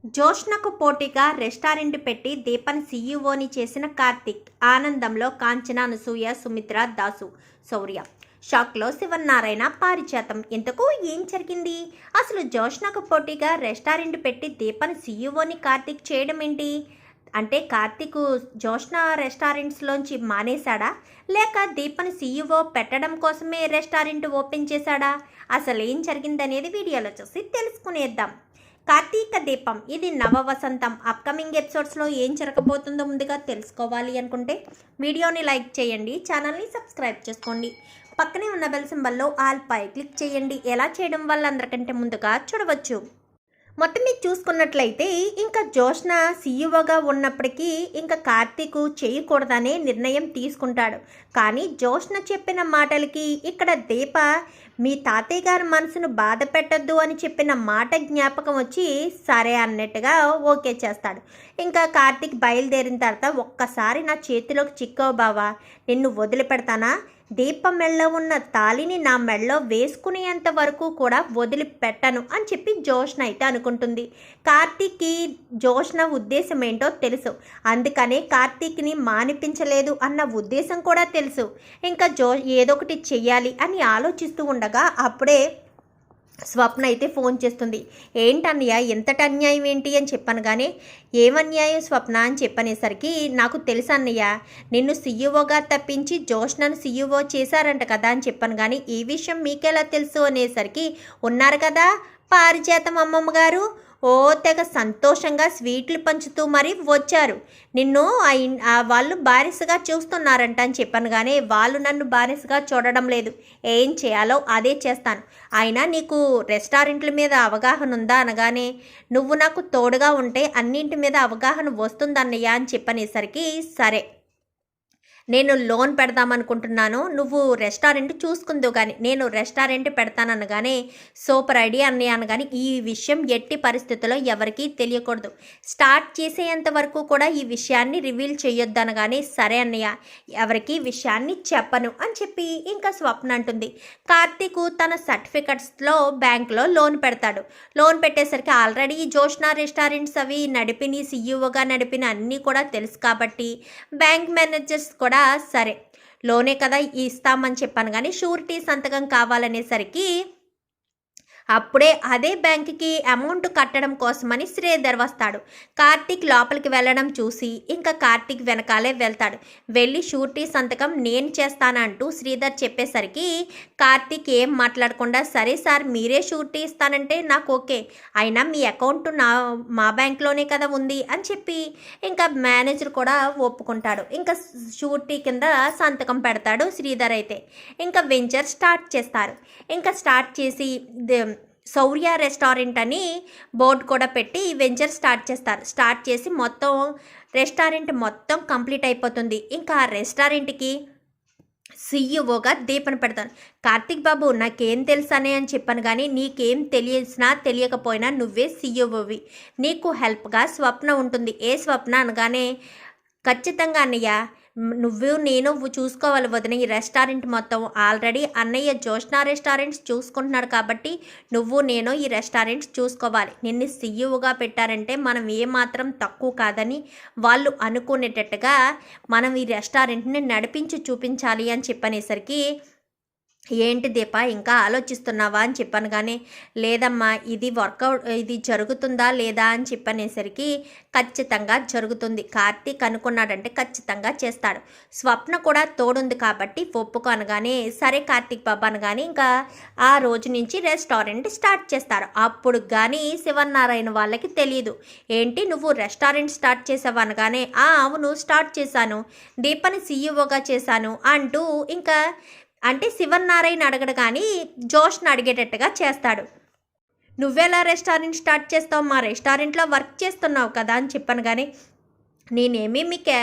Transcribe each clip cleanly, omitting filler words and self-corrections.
జోష్నకు పోటీగా రెస్టారెంట్ పెట్టి దీపన్ సీఈఓని చేసిన కార్తిక్. ఆనందంలో కాంచన, అనసూయ, సుమిత్ర, దాసు, శౌర్య. షాక్లో శివన్నారాయణ, పారిజాతం. ఇంతకు ఏం జరిగింది? అసలు జోష్నకు పోటీగా రెస్టారెంట్ పెట్టి దీపన్ సీఈఓని కార్తిక్ చేయడం ఏంటి? అంటే కార్తిక్ జోష్న రెస్టారెంట్స్లోంచి మానేశాడా, లేక దీపన్ సీఈఓ పెట్టడం కోసమే రెస్టారెంట్ ఓపెన్ చేశాడా? అసలు ఏం జరిగిందనేది వీడియోలో చూసి తెలుసుకునేద్దాం. కార్తీక దీపం, ఇది నవ వసంతం. అప్కమింగ్ ఎపిసోడ్స్లో ఏం జరగబోతుందో ముందుగా తెలుసుకోవాలి అనుకుంటే వీడియోని లైక్ చేయండి, ఛానల్ని సబ్స్క్రైబ్ చేసుకోండి, పక్కనే ఉన్న బెల్ సింబల్లో ఆల్ పై క్లిక్ చేయండి. ఎలా చేయడం వల్ల అందరికంటే ముందుగా చూడవచ్చు. మొత్తం మీరు చూసుకున్నట్లయితే ఇంకా జోష్న సీఈఓగా ఉన్నప్పటికీ ఇంకా కార్తీక్ చేయకూడదనే నిర్ణయం తీసుకుంటాడు. కానీ జోష్న చెప్పిన మాటలకి ఇక్కడ దీప మీ తాతయ్య గారి మనసును బాధ పెట్టద్దు అని చెప్పిన మాట జ్ఞాపకం వచ్చి సరే అన్నట్టుగా ఓకే చేస్తాడు. ఇంకా కార్తీక్ బయలుదేరిన తర్వాత ఒక్కసారి నా చేతిలోకి చిక్కావు బావా, నిన్ను వదిలిపెడతానా? దీప మెళ్ళలో ఉన్న తాళిని నా మెళ్ళలో వేసుకునేంత వరకు కూడా వదిలిపెట్టను అని చెప్పి జోష్న అయితే అనుకుంటుంది. కార్తీక్కి జోష్న ఉద్దేశం ఏంటో తెలుసు, అందుకనే కార్తీక్ని మానిపించలేదు అన్న ఉద్దేశం కూడా తెలుసు. ఇంకా ఏదో ఒకటి చెయ్యాలి అని ఆలోచిస్తూ ఉండగా అప్పుడే స్వప్న అయితే ఫోన్ చేస్తుంది. ఏంటన్నయ్య ఎంతటి అన్యాయం ఏంటి అని చెప్పాను. కానీ ఏమన్యాయం స్వప్న అని చెప్పనేసరికి నాకు తెలుసు అన్నయ్య, నిన్ను సీఈఓగా తప్పించి జోష్నను సీఈఓ చేశారంట కదా అని చెప్పాను. కానీ ఈ విషయం మీకెలా తెలుసు అనేసరికి ఉన్నారు కదా పారిజాతం అమ్మమ్మ గారు, ఓ తెగ సంతోషంగా స్వీట్లు పంచుతూ మరీ వచ్చారు. నిన్ను వాళ్ళు బానిసగా చూస్తున్నారంట అని చెప్పాను. కానీ వాళ్ళు నన్ను బానిసగా చూడడం లేదు. ఏం చేయాలో అదే చేస్తాను. అయినా నీకు రెస్టారెంట్ల మీద అవగాహన ఉందా అనగానే, నువ్వు నాకు తోడుగా ఉంటే అన్నింటి మీద అవగాహన వస్తుందన్నయ్య అని చెప్పనేసరికి సరే నేను లోన్ పెడదామనుకుంటున్నాను, నువ్వు రెస్టారెంట్ చూసుకుందో కానీ నేను రెస్టారెంట్ పెడతాననగానే సూపర్ ఐడియా అన్నయ్య అనగానే ఈ విషయం ఎట్టి పరిస్థితుల్లో ఎవరికీ తెలియకూడదు, స్టార్ట్ చేసేంత వరకు కూడా ఈ విషయాన్ని రివీల్ చేయొద్దు అనగానే సరే అన్నయ్య ఎవరికి విషయాన్ని చెప్పను అని చెప్పి ఇంకా స్వప్న అంటుంది. కార్తీక్ తన సర్టిఫికెట్స్లో బ్యాంక్లో లోన్ పెడతాడు. లోన్ పెట్టేసరికి ఆల్రెడీ జోష్న రెస్టారెంట్స్ అవి నడిపిన సీఈఓగా నడిపిన అన్నీ కూడా తెలుసు కాబట్టి బ్యాంక్ మేనేజర్స్ కూడా సరే లోనే కదా ఇస్తామని చెప్పాను. కానీ షూరిటీ సంతకం కావాలనేసరికి అప్పుడే అదే బ్యాంకుకి అమౌంట్ కట్టడం కోసమని శ్రీధర్ వస్తాడు. కార్తీక్ లోపలికి వెళ్ళడం చూసి ఇంకా కార్తీక్ వెనకాలే వెళ్తాడు. వెళ్ళి షూరిటీ సంతకం నేను చేస్తానంటూ శ్రీధర్ చెప్పేసరికి కార్తీక్ ఏం మాట్లాడకుండా సరే సార్ మీరే షూరిటీ ఇస్తానంటే నాకు ఓకే, అయినా మీ అకౌంట్ మా బ్యాంక్లోనే కదా ఉంది అని చెప్పి ఇంకా మేనేజర్ కూడా ఒప్పుకుంటాడు. ఇంకా షూరిటీ కింద సంతకం పెడతాడు శ్రీధర్. అయితే ఇంకా వెంచర్ స్టార్ట్ చేస్తారు. ఇంకా స్టార్ట్ చేసి శౌర్య రెస్టారెంట్ అని బోర్డు కూడా పెట్టి వెంచర్ స్టార్ట్ చేస్తారు. స్టార్ట్ చేసి మొత్తం రెస్టారెంట్ మొత్తం కంప్లీట్ అయిపోతుంది. ఇంకా ఆ రెస్టారెంట్కి సీఈఓగా దీపన పెడతాను. కార్తీక్ బాబు నాకేం తెలుసనే అని చెప్పాను. కానీ నీకేం తెలిసినా తెలియకపోయినా నువ్వే సీఈఓవి, నీకు హెల్ప్గా స్వప్న ఉంటుంది. ఏ స్వప్న అనగానే ఖచ్చితంగా అన్నయ్య నేను చూసుకోవాలి వదిన, ఈ రెస్టారెంట్ మొత్తం ఆల్రెడీ అన్నయ్య జోష్న రెస్టారెంట్స్ చూసుకుంటున్నాడు కాబట్టి నేను ఈ రెస్టారెంట్స్ చూసుకోవాలి. నిన్ను సీఈఓగా పెట్టారంటే మనం ఏమాత్రం తక్కువ కాదని వాళ్ళు అనుకునేటట్టుగా మనం ఈ రెస్టారెంట్ని నడిపించి చూపించాలి అని చెప్పనేసరికి ఏంటి దీప ఇంకా ఆలోచిస్తున్నావా అని చెప్పాను. కానీ లేదమ్మా ఇది వర్కౌట్, ఇది జరుగుతుందా లేదా అని చెప్పనేసరికి ఖచ్చితంగా జరుగుతుంది, కార్తీక్ అనుకున్నాడంటే ఖచ్చితంగా చేస్తాడు, స్వప్న కూడా తోడుంది కాబట్టి ఒప్పుకో అనగానే సరే కార్తీక్ బాబా అనగానే ఇంకా ఆ రోజు నుంచి రెస్టారెంట్ స్టార్ట్ చేస్తారు. అప్పుడు కానీ శివన్నారాయణ వాళ్ళకి తెలియదు. ఏంటి నువ్వు రెస్టారెంట్ స్టార్ట్ చేసావు అనగానే అవును స్టార్ట్ చేశాను, దీపని సీఈఓగా చేశాను అంటూ ఇంకా అంటే శివన్నారాయణ అడగడు కానీ జోష్ని అడిగేటట్టుగా చేస్తాడు. నువ్వెలా రెస్టారెంట్ స్టార్ట్ చేస్తావు, మా రెస్టారెంట్లో వర్క్ చేస్తున్నావు కదా అని చెప్పాను. కానీ నేనేమీ మీకు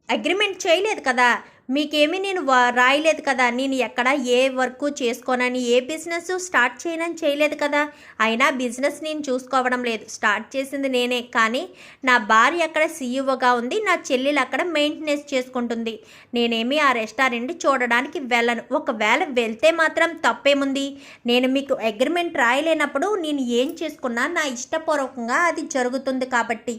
అగ్రిమెంట్ చేయలేదు కదా, మీకేమీ నేను రాయలేదు కదా, నేను ఎక్కడ ఏ వర్క్ చేసుకోనని, ఏ బిజినెస్ స్టార్ట్ చేయనని చేయలేదు కదా. అయినా బిజినెస్ నేను చూసుకోవడం లేదు, స్టార్ట్ చేసింది నేనే. కానీ నా భార్య అక్కడ సీఈఓగా ఉంది, నా చెల్లెలు అక్కడ మెయింటెనెన్స్ చేసుకుంటుంది. నేనేమి ఆ రెస్టారెంట్ చూడడానికి వెళ్ళను. ఒకవేళ వెళ్తే మాత్రం తప్పేముంది? నేను మీకు అగ్రిమెంట్ రాయలేనప్పుడు నేను ఏం చేసుకున్నా నా ఇష్టపూర్వకంగా అది జరుగుతుంది కాబట్టి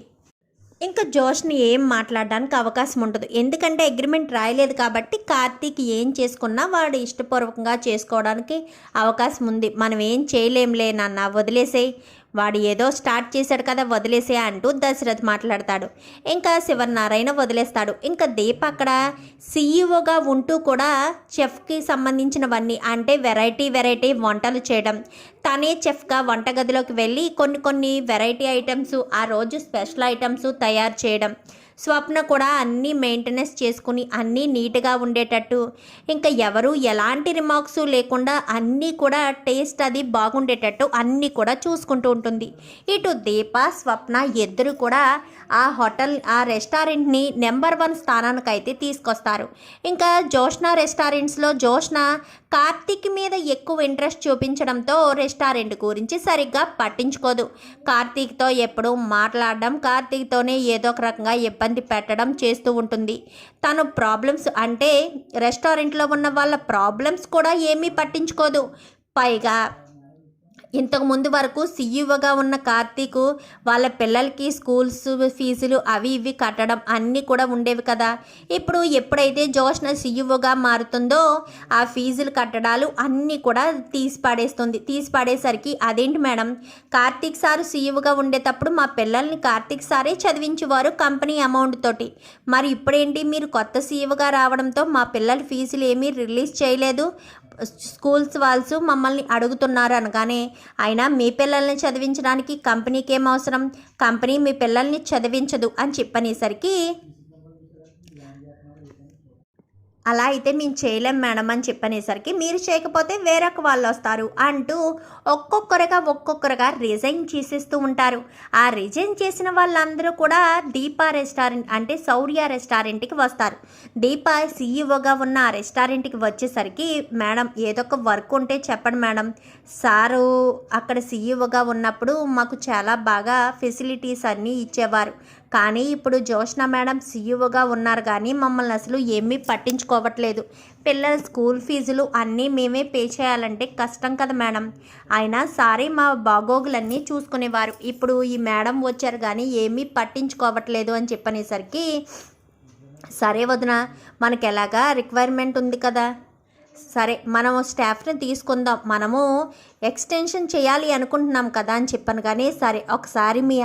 ఇంకా జోష్ని ఏం మాట్లాడడానికి అవకాశం ఉండదు. ఎందుకంటే అగ్రిమెంట్ రాయలేదు కాబట్టి కార్తీక్ ఏం చేసుకున్నా వాడు ఇష్టపూర్వకంగా చేసుకోవడానికి అవకాశం ఉంది. మనం ఏం చేయలేంలే నాన్న, వదిలేసేయి, వాడు ఏదో స్టార్ట్ చేశాడు కదా, వదిలేసే అంటూ దశరథ్ మాట్లాడతాడు. ఇంకా శివనారాయణ వదిలేస్తాడు. ఇంకా దీప అక్కడ సీఈఓగా ఉంటూ కూడా చెఫ్కి సంబంధించినవన్నీ అంటే వెరైటీ వంటలు చేయడం, తనే చెఫ్గా వంటగదిలోకి వెళ్ళి కొన్ని వెరైటీ ఐటమ్స్, ఆ రోజు స్పెషల్ ఐటమ్స్ తయారు చేయడం, స్వప్న కూడా అన్నీ మెయింటెనెన్స్ చేసుకుని అన్నీ నీట్గా ఉండేటట్టు, ఇంకా ఎవరు ఎలాంటి రిమార్క్స్ లేకుండా అన్నీ కూడా టేస్ట్ అది బాగుండేటట్టు అన్నీ కూడా చూసుకుంటూ ఉంటుంది. ఇటు దీప స్వప్న ఇద్దరు కూడా ఆ రెస్టారెంట్ని నెంబర్ 1 స్థానానికైతే తీసుకొస్తారు. ఇంకా జోష్నా రెస్టారెంట్స్లో జోష్న కార్తీక్ మీద ఎక్కువ ఇంట్రెస్ట్ చూపించడంతో రెస్టారెంట్ గురించి సరిగ్గా పట్టించుకోదు. కార్తీక్తో ఎప్పుడూ మాట్లాడడం, కార్తీక్తోనే ఏదో ఒక రకంగా ఇబ్బంది పెట్టడం చేస్తూ ఉంటుంది. తను ప్రాబ్లమ్స్ అంటే రెస్టారెంట్లో ఉన్న వాళ్ళ ప్రాబ్లమ్స్ కూడా ఏమీ పట్టించుకోదు. పైగా ఇంతకు ముందు వరకు సీఈఓగా ఉన్న కార్తీక్ వాళ్ళ పిల్లలకి స్కూల్స్ ఫీజులు అవి ఇవి కట్టడం అన్నీ కూడా ఉండేవి కదా. ఇప్పుడు ఎప్పుడైతే జోష్న సీఈఓగా మారుతుందో ఆ ఫీజులు కట్టడాలు అన్నీ కూడా తీసి పడేసరికి అదేంటి మేడం, కార్తీక్ సారు సీఈఓగా ఉండేటప్పుడు మా పిల్లల్ని కార్తీక్ సారే చదివించేవారు కంపెనీ అమౌంట్ తోటి, మరి ఇప్పుడేంటి మీరు కొత్త సీఈఓగా రావడంతో మా పిల్లల ఫీజులు ఏమీ రిలీజ్ చేయలేదు, స్కూల్స్ వాళ్ళు మమ్మల్ని అడుగుతున్నారు అనగానే, అయినా మీ పిల్లల్ని చదివించడానికి కంపెనీకి ఏం అవసరం, కంపెనీ మీ పిల్లల్ని చదివించదు అని చెప్పనేసరికి అలా అయితే మేము చేయలేం మేడం అని చెప్పనేసరికి, మీరు చేయకపోతే వేరొక వాళ్ళు వస్తారు అంటూ ఒక్కొక్కరుగా రిజైన్ చేసేస్తూ ఉంటారు. ఆ రిజైన్ చేసిన వాళ్ళందరూ కూడా దీపా రెస్టారెంట్ అంటే శౌర్య రెస్టారెంట్కి వస్తారు. దీపా సీఈఓగా ఉన్న ఆ రెస్టారెంట్కి వచ్చేసరికి, మేడం ఏదో ఒక వర్క్ ఉంటే చెప్పండి మేడం, సారు అక్కడ సీఈఓగా ఉన్నప్పుడు మాకు చాలా బాగా ఫెసిలిటీస్ అన్నీ ఇచ్చేవారు, కానీ ఇప్పుడు జోష్న మేడం సీఈఓగా ఉన్నారు కానీ మమ్మల్ని అసలు ఏమీ పట్టించుకోవట్లేదు, పిల్లల స్కూల్ ఫీజులు అన్నీ మేమే పే చేయాలంటే కష్టం కదా మేడం, అయినా సారీ మా బాగోగులన్నీ చూసుకునేవారు, ఇప్పుడు ఈ మేడం వచ్చారు కానీ ఏమీ పట్టించుకోవట్లేదు అని చెప్పనేసరికి, సరే వదిన మనకి ఎలాగా రిక్వైర్మెంట్ ఉంది కదా, సరే మనం స్టాఫ్ని తీసుకుందాం, మనము ఎక్స్టెన్షన్ చేయాలి అనుకుంటున్నాం కదా అని చెప్పాను. కానీ సరే ఒకసారి మీ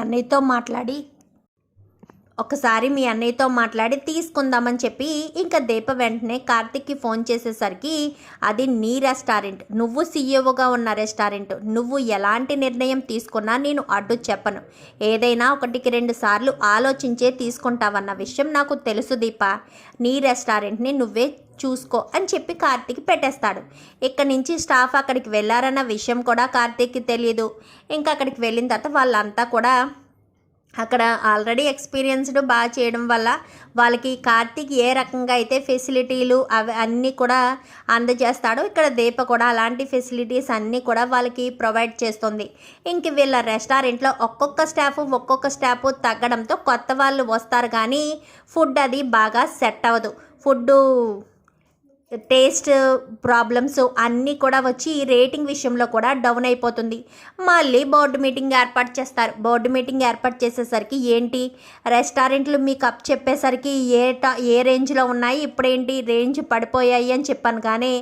అన్నయ్యతో మాట్లాడి తీసుకుందామని చెప్పి ఇంకా దీప వెంటనే కార్తిక్కి ఫోన్ చేసేసరికి, అది నీ రెస్టారెంట్, నువ్వు సీఈఓగా ఉన్న రెస్టారెంట్, నువ్వు ఎలాంటి నిర్ణయం తీసుకున్నా నేను అడ్డు చెప్పను, ఏదైనా 1-2 సార్లు ఆలోచించే తీసుకుంటావన్న విషయం నాకు తెలుసు దీప, నీ రెస్టారెంట్ని నువ్వే చూసుకో అని చెప్పి కార్తీక్ పెట్టేస్తాడు. ఇక్కడి నుంచి స్టాఫ్ అక్కడికి వెళ్ళారన్న విషయం కూడా కార్తీక్కి తెలియదు. ఇంకా అక్కడికి వెళ్ళిన తర్వాత వాళ్ళంతా కూడా అక్కడ ఆల్రెడీ ఎక్స్పీరియన్స్డ్ బాగా చేయడం వల్ల వాళ్ళకి కార్తీక్ ఏ రకంగా అయితే ఫెసిలిటీలు అవి అన్నీ కూడా అందజేస్తాడో ఇక్కడ దీప కూడా అలాంటి ఫెసిలిటీస్ అన్నీ కూడా వాళ్ళకి ప్రొవైడ్ చేస్తుంది. ఇంక వీళ్ళ రెస్టారెంట్లో ఒక్కొక్క స్టాఫ్ తగ్గడంతో కొత్త వాళ్ళు వస్తారు కానీ ఫుడ్ అది బాగా సెట్ అవ్వదు. ఫుడ్డు టేస్ట్ ప్రాబ్లమ్స్ అన్నీ కూడా వచ్చి రేటింగ్ విషయంలో కూడా డౌన్ అయిపోతుంది. మళ్ళీ బోర్డు మీటింగ్ ఏర్పాటు చేస్తారు. బోర్డు మీటింగ్ ఏర్పాటు చేసేసరికి, ఏంటి రెస్టారెంట్లు మీకు అప్ చెప్పేసరికి ఏ రేంజ్లో ఉన్నాయి, ఇప్పుడేంటి రేంజ్ పడిపోయాయి అని చెప్పాను. కానీ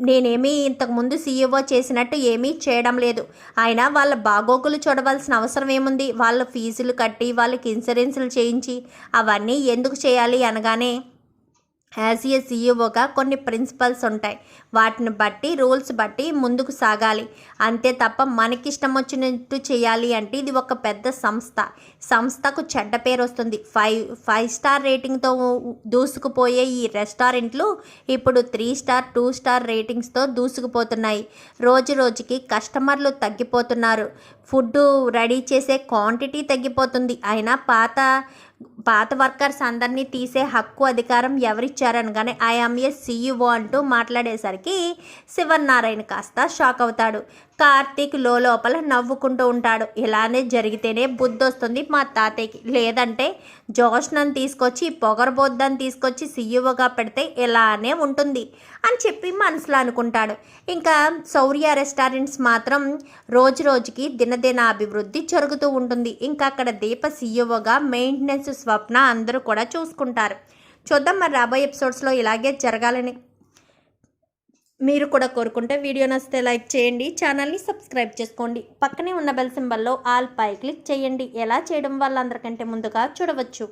నేనేమీ ఇంతకుముందు సీఈఓ చేసినట్టు ఏమీ చేయడం లేదు, అయినా వాళ్ళ బాగోగులు చూడవలసిన అవసరం ఏముంది, వాళ్ళ ఫీజులు కట్టి వాళ్ళకి ఇన్సూరెన్సులు చేయించి అవన్నీ ఎందుకు చేయాలి అనగానే, యాజ్ ఏ సీఈఓగా కొన్ని ప్రిన్సిపల్స్ ఉంటాయి, వాటిని బట్టి రూల్స్ బట్టి ముందుకు సాగాలి, అంతే తప్ప మనకిష్టం వచ్చినట్టు చేయాలి అంటే ఇది ఒక పెద్ద సంస్థకు చెడ్డ పేరు వస్తుంది. 5 స్టార్ రేటింగ్తో దూసుకుపోయే ఈ రెస్టారెంట్లు ఇప్పుడు 3 స్టార్ 2 స్టార్ రేటింగ్స్తో దూసుకుపోతున్నాయి. రోజుకి కస్టమర్లు తగ్గిపోతున్నారు. ఫుడ్ రెడీ చేసే క్వాంటిటీ తగ్గిపోతుంది. అయినా పాత వర్కర్స్ అందరినీ తీసే హక్కు అధికారం ఎవరిచ్చారనగానే ఐఆమ్ ఏ సీఈఓ అంటూ మాట్లాడేసరికి శివన్నారాయణ కాస్త షాక్ అవుతాడు. కార్తీక్ లోపల నవ్వుకుంటూ ఉంటాడు. ఇలానే జరిగితేనే బుద్ధి వస్తుంది మా తాతయ్యకి, లేదంటే జోష్నని తీసుకొచ్చి పొగరబోద్దని తీసుకొచ్చి సీఈఓగా పెడితే ఇలానే ఉంటుంది అని చెప్పి మనసులో అనుకుంటాడు. ఇంకా శౌర్య రెస్టారెంట్స్ మాత్రం రోజు రోజుకి దినదిన అభివృద్ధి జరుగుతూ ఉంటుంది. ఇంకా అక్కడ దీప సీఈఓగా మెయింటెనెన్స్ స్వప్న అందరూ కూడా చూసుకుంటారు. చూద్దాం మరి రాబోయే ఎపిసోడ్స్లో ఇలాగే జరగాలని మీరు కూడా కోరుకుంటే వీడియో నచ్చితే లైక్ చేయండి, ఛానల్ని సబ్స్క్రైబ్ చేసుకోండి, పక్కనే ఉన్న బెల్ సింబల్లో ఆల్ పై క్లిక్ చేయండి. ఎలా చేయడం వల్ల అందరికంటే ముందుగా చూడవచ్చు.